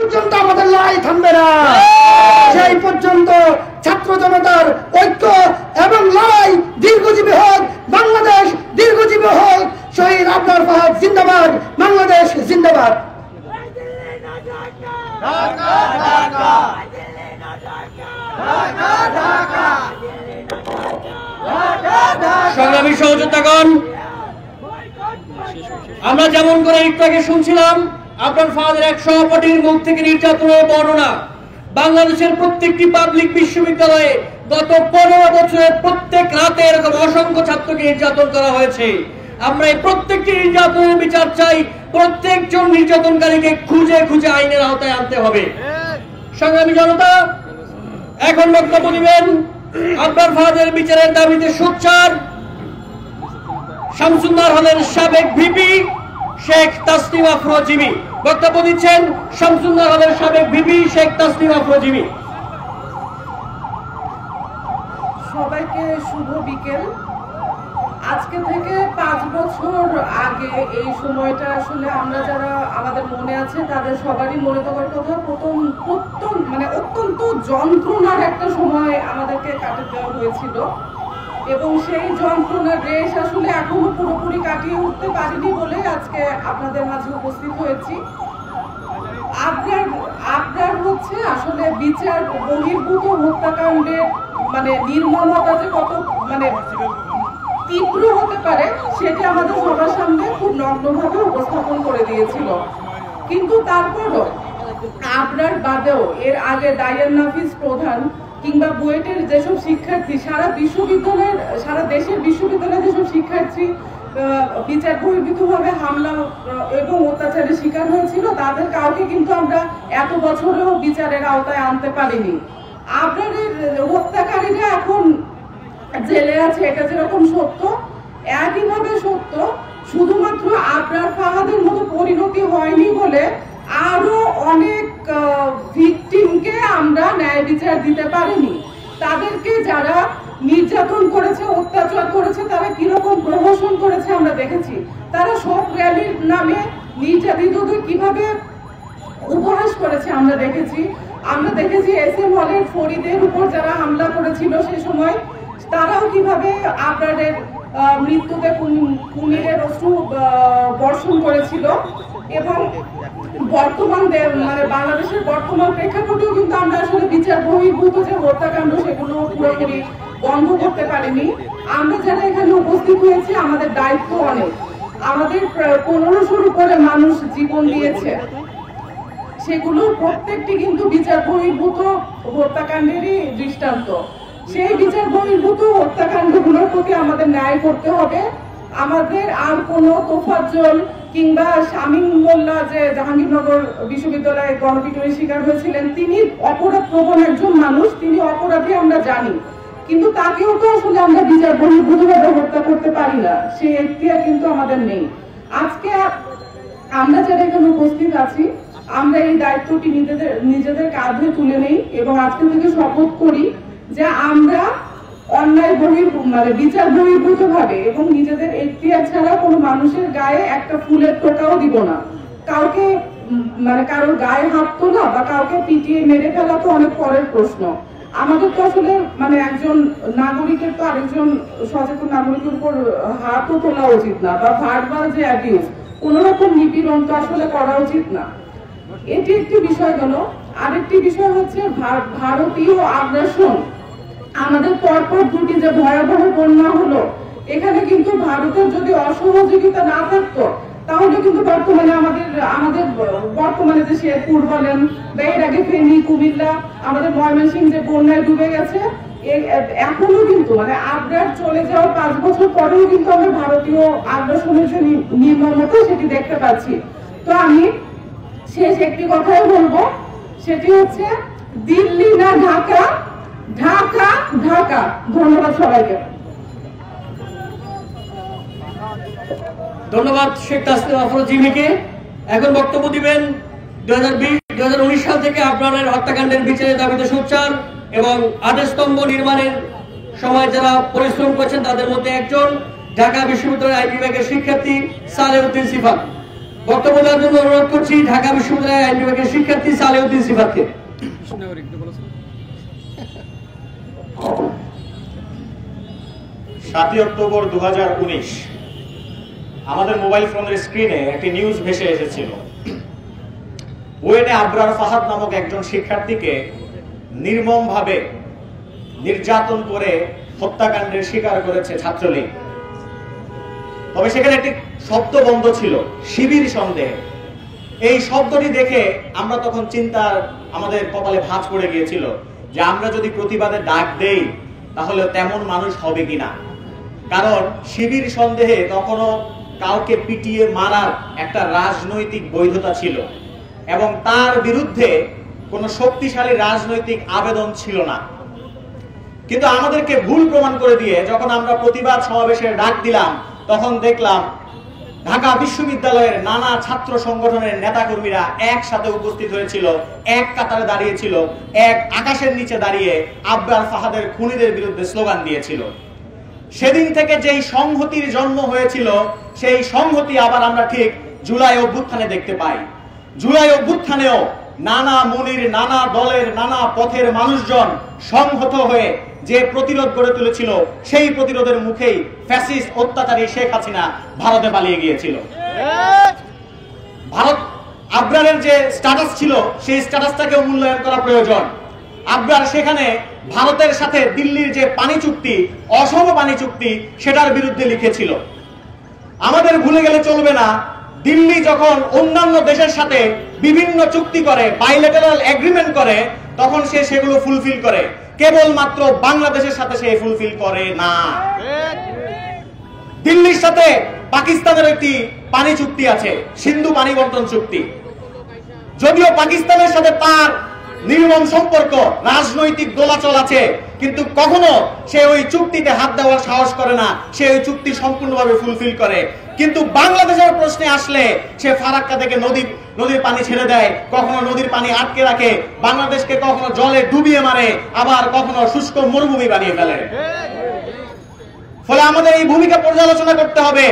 পর্যন্ত আমাদের লড়াই থামবে না। সেই পর্যন্ত ছাত্র জনতার ঐক্য এবং লড়াই দীর্ঘজীবী হোক। বাংলাদেশ দীর্ঘজীবী হোক। শহীদ আবরার ফাহাদ জিন্দাবাদ। বাংলাদেশ জিন্দাবাদ। সংগ্রামী সহযোদ্ধাগণ, আমরা যেমন করে একটু আগে শুনছিলাম আবরার ফাহাদের এক সহপাঠীর মুখ থেকে নির্যাতনের বর্ণনা। বাংলাদেশের প্রত্যেকটি পাবলিক বিশ্ববিদ্যালয়ে গত 15 বছরে প্রত্যেক রাতে এরকম অসংখ্য ছাত্রকে নির্যাতন করা হয়েছে। আমরা এই প্রত্যেকটি নির্যাতনের বিচার চাই। প্রত্যেকজন নির্যাতনকারীকে খুঁজে খুঁজে আইনের আওতায় আনতে হবে। সংগ্রামী জনতা, এখন বক্তব্য দিবেন আবরার ফাহাদের বিচারের দাবিতে সোচ্চার শামসুন্নাহর হলের সাবেক ভিপি শেখ তাসনিম আফরোজ জিমি। বক্তব্য দিচ্ছেন শামসুন্নাহর হলের সাবেক ভিপি শেখ তাসনিম আফরোজ জিমি। সবাইকে শুভ বিকেল। আজকে থেকে 5 বছর আগে এই সময়টা আসলে আমরা যারা আমাদের মনে আছে তাদের সবারই মনে থাকার কথা। অত্যন্ত যন্ত্রণার একটা সময় আমাদেরকে কাটিয়ে দেওয়া হয়েছিল এবং সেই যন্ত্রণার রেশ আসলে এখনো পুরোপুরি কাটিয়ে উঠতে পারিনি বলে আজকে আপনাদের মাঝে উপস্থিত হয়েছি। আবরার হচ্ছে আসলে বিচার বহির্ভূত হত্যাকাণ্ডের নির্মমতা যে কত তীব্র হতে পারে সেটা আমাদের সবার সামনে খুব নগ্নভাবে উপস্থাপন করে দিয়েছিল। কিন্তু তারপরও আবরার বাদেও এর আগে দায়ান নাফিস প্রধান কিংবা বুয়েটের যেসব শিক্ষার্থী সারা দেশের বিশ্ববিদ্যালয়ে যেসব শিক্ষার্থী বিচার বহির্ভূতভাবে হামলা এবং অত্যাচারের শিকার হয়েছিল তাদের কাউকে কিন্তু আমরা এত বছরেও বিচারের আওতায় আনতে পারিনি। আবরারের হত্যাকারীরা এখন জেলে আছে, এটা যেরকম সত্য, একইভাবে সত্য শুধুমাত্র আবরার ফাহাদের মতো পরিণতি হয়নি বলে আরো অনেক ভিকটিমকে আমরা ন্যায় বিচার দিতে পারিনি। তাদেরকে যারা নির্যাতন করেছে, অত্যাচার করেছে, তারা কিরকম প্রহসন করেছে আমরা দেখেছি। তারা সব র্যালির নামে নির্যাতিতদের কিভাবে উপহাস করেছে আমরা দেখেছি। SM হলের ফরিদের উপর যারা হামলা করেছিল সে সময় তারাও কিভাবে আবরারের মৃত্যুতে কুমিরের অশ্রু বর্ষণ করেছিল। এবং বর্তমান বাংলাদেশের বর্তমান প্রেক্ষাপটেও কিন্তু আমরা আসলে বিচার বহির্ভূত যে হত্যাকাণ্ড সেগুলো পুরোপুরি বন্ধ করতে পারিনি। আমরা যারা এখানে উপস্থিত হয়েছি আমাদের দায়িত্ব অনেক। আমাদের 1500-র উপরে মানুষ জীবন দিয়েছে, সেগুলো প্রত্যেকটি কিন্তু বিচার বহির্ভূত হত্যাকাণ্ডেরই দৃষ্টান্ত। সেই বিচার বহির্ভূত হত্যাকাণ্ডগুলোর প্রতি আমাদের ন্যায় করতে হবে। আমাদের আর কোনো তোফাজ্জল কিংবা শামীম মোল্লা যে জাহাঙ্গীরনগর বিশ্ববিদ্যালয়ে গণপিটুনির শিকার হয়েছিলেন, তিনি অপরাধ প্রবণ একজন মানুষ, তিনি অপরাধী আমরা জানি, কিন্তু তাকেও তো আসলে আমরা বিচার বহির্ভূতভাবে হত্যা করতে পারি না, সেই এখতিয়ার কিন্তু আমাদের নেই। আজকে আমরা যারা এখানে উপস্থিত আছি আমরা এই দায়িত্বটি নিজেদের কাঁধে তুলে নেই এবং আজকে থেকে শপথ করি যে আমরা অন্যায় বিচার বহির্ভূত ভাবে এবং নিজেদের এখতিয়ার ছাড়া কোনো মানুষের গায়ে একটা ফুলের টোকাও দিব না। কাউকে কারোর গায়ে হাত তোলা বা কাউকে পিটিয়ে মেরে ফেলা তো অনেক পরের প্রশ্ন। আমাদের তো আসলে একজন নাগরিকের তো আরেকজন সচেতন নাগরিকের উপর হাতও তোলা উচিত না, বা ভার্বাল যে অ্যাবিউজ কোন রকম নিপীড়ন তো আসলে করা উচিত না। এটি একটি বিষয় গেল। আরেকটি বিষয় হচ্ছে ভারতীয় আগ্রাসন। আমাদের পরপর দুটি যে ভয়াবহ বন্যা হলো, এখানে কিন্তু ভারতের যদি অসহযোগিতা না থাকতো তাহলে কিন্তু বর্তমানে যে শেরপুর বলেন বা এর আগে ফেনী, কুমিল্লা, আমাদের ময়মনসিংহ যে বন্যায় ডুবে গেছে, এখনো কিন্তু আবরার চলে যাওয়ার 5 বছর পরেও কিন্তু আমরা ভারতীয় আগ্রাসনের যে নির্মমতা সেটি দেখতে পাচ্ছি। তো আমি শেষ একটি কথাই বলবো, সেটি হচ্ছে দিল্লি না ঢাকা, ঢাকা ঢাকা। ধন্যবাদ সবাইকে। ধন্যবাদ শেখ তাসনিম আফরোজ জিমিকে। এখন বক্তব্য দিবেন 2019 সাল থেকে আবরারের হত্যাকাণ্ডের বিচারের দাবিতে সোচ্চার এবং আদেশস্তম্ভ নির্মাণের সময় যারা পরিশ্রম করেছেন তাদের মধ্যে একজন ঢাকা বিশ্ববিদ্যালয়ের আইন বিভাগের শিক্ষার্থী সালেউদ্দিন সিফাত। বক্তব্য দেওয়ার জন্য অনুরোধ করছি ঢাকা বিশ্ববিদ্যালয়ের আইন বিভাগের শিক্ষার্থী সালেউদ্দিন সিফাতকে। 7 অক্টোবর 2019 আমাদের মোবাইল ফোনের স্ক্রিনে একটি নিউজ ভেসে এসেছিল। বুয়েটে আবরার ফাহাদ নামক একজন শিক্ষার্থীকে নির্মমভাবে নির্যাতন করে হত্যাকাণ্ডের শিকার করেছে ছাত্রলীগ। তবে সেখানে একটি শব্দ বন্ধ ছিল, শিবির সন্দেহ। এই শব্দটি দেখে আমরা তখন আমাদের কপালে ভাঁজ পড়ে গিয়েছিল যে আমরা যদি প্রতিবাদে ডাক দেই তাহলে তেমন মানুষ হবে কিনা। কারণ শিবির সন্দেহে তখনও কাউকে পিটিয়ে মারার একটা রাজনৈতিক বৈধতা ছিল এবং তার বিরুদ্ধে কোনো শক্তিশালী রাজনৈতিক আবেদন ছিল না। কিন্তু আমাদেরকে ভুল প্রমাণ করে দিয়ে যখন আমরা প্রতিবাদ সমাবেশের ডাক দিলাম, তখন দেখলাম ঢাকা বিশ্ববিদ্যালয়ের নানা ছাত্র সংগঠনের নেতাকর্মীরা একসাথে উপস্থিত হয়েছিল, এক কাতারে দাঁড়িয়েছিল, এক আকাশের নিচে দাঁড়িয়ে আবরার ফাহাদের খুনিদের বিরুদ্ধে স্লোগান দিয়েছিল। সেদিন থেকে যেই সংহতির জন্ম হয়েছিল, সেই সংহতি আবার আমরা ঠিক জুলাই অভ্যুত্থানে দেখতে পাই। জুলাই অভ্যুত্থানেও নানা মনির, নানা দলের, নানা পথের মানুষজন সংহত হয়ে যে প্রতিরোধ গড়ে তুলেছিল, সেই প্রতিরোধের মুখেই ফ্যাসিস্ট অত্যাচারী শেখ হাসিনা ভারতে পালিয়ে গিয়েছিল। ভারত আবরারের যে স্ট্যাটাস ছিল, সেই স্ট্যাটাসটাকেও মূল্যায়ন করা প্রয়োজন। আবরার সেখানে ভারতের সাথে দিল্লির যে পানি চুক্তি, অসম পানি চুক্তি, সেটার বিরুদ্ধে লিখেছিল। আমাদের ভুলে গেলে চলবে না, দিল্লি যখন অন্যান্য দেশের সাথে বিভিন্ন চুক্তি করে, বাইলেটারাল এগ্রিমেন্ট করে, তখন সে সেগুলো ফুলফিল করে। কেবলমাত্র বাংলাদেশের সাথে সে ফুলফিল করে না। দিল্লির সাথে পাকিস্তানের একটি পানি চুক্তি আছে, সিন্ধু পানি বন্টন চুক্তি। যদিও পাকিস্তানের সাথে তার নির্মম সম্পর্ক, রাজনৈতিক দোলাচল আছে, কিন্তু কখনো সে ওই চুক্তিতে হাত দেওয়ার সাহস করে না, সে ওই চুক্তি সম্পূর্ণভাবে ফুলফিল করে। কিন্তু বাংলাদেশের প্রশ্নে আসলে সে ফারাক্কা থেকে নদীর পানি ছেড়ে দেয়, কখনো নদীর পানি আটকে রাখে, বাংলাদেশকে কখনো জলে ডুবিয়ে মারে, আবার কখনো শুষ্ক মরুভূমি বানিয়ে ফেলে। ফলে আমাদের এই ভূমিকা পর্যালোচনা করতে হবে।